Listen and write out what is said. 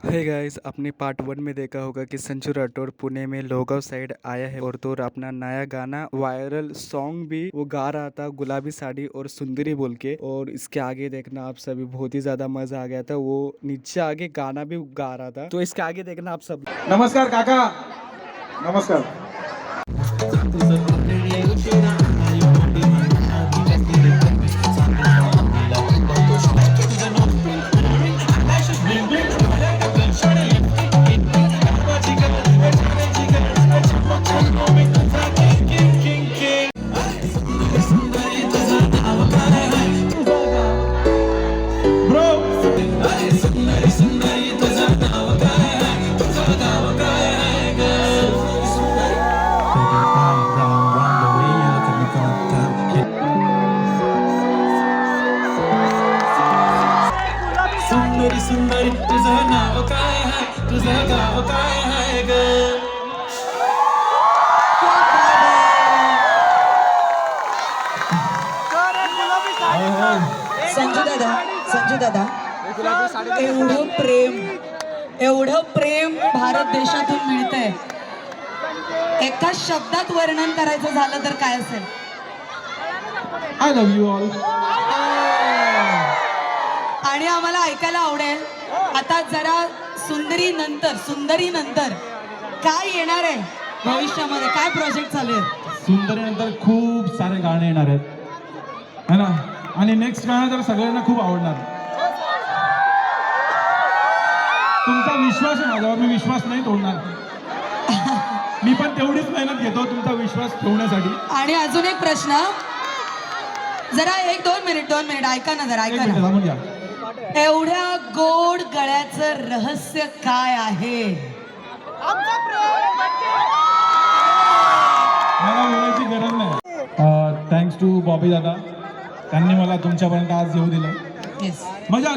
Hey guys, आपने part 1 में देखा होगा कि संजू राठौर पुणे में लोहगांव साइड आया है और तो अपना नया गाना वायरल सॉन्ग भी वो गा रहा था, गुलाबी साड़ी और सुंदरी बोल के। और इसके आगे देखना आप सभी, बहुत ही ज्यादा मजा आ गया था। वो नीचे आगे गाना भी गा रहा था, तो इसके आगे देखना आप सब। नमस्कार काका, नमस्कार। सुंदरी सुंदरी तुझं नाव काय आहे, तुझं गाव काय आहे ग? संजू दादा एवढं प्रेम भारत देशातून मिळतंय, एका शब्दात वर्णन करायचं झालं तर काय असेल? I love you all. आणि आम्हाला ऐकायला आवडेल आता जरा सुंदरी नंतर काय येणार आहे भविष्यामध्ये, काय प्रोजेक्ट चालू आहे? सुंदरीनंतर खूप सारे गाणे येणार आहेत है ना, आणि नेक्स्ट गाणं तर सगळ्यांना खूप आवडणार. तुमचा विश्वास आहे माझ्यावर, मी विश्वास नाही तोडणार. मी पण तेवढीच मेहनत घेतो तुमचा विश्वास ठेवण्यासाठी. आणि अजून एक प्रश्न, जरा एक दोन मिनिट ऐका ना जरा, ऐका ना. थांबून घ्या. एवढ्या गोड गळ्याचं रहस्य काय आहे? मला बोलायची गरज नाही. थँक्स टू बॉबी दादा, त्यांनी मला तुमच्यापर्यंत आज येऊ दिलं. येस. मजा आली.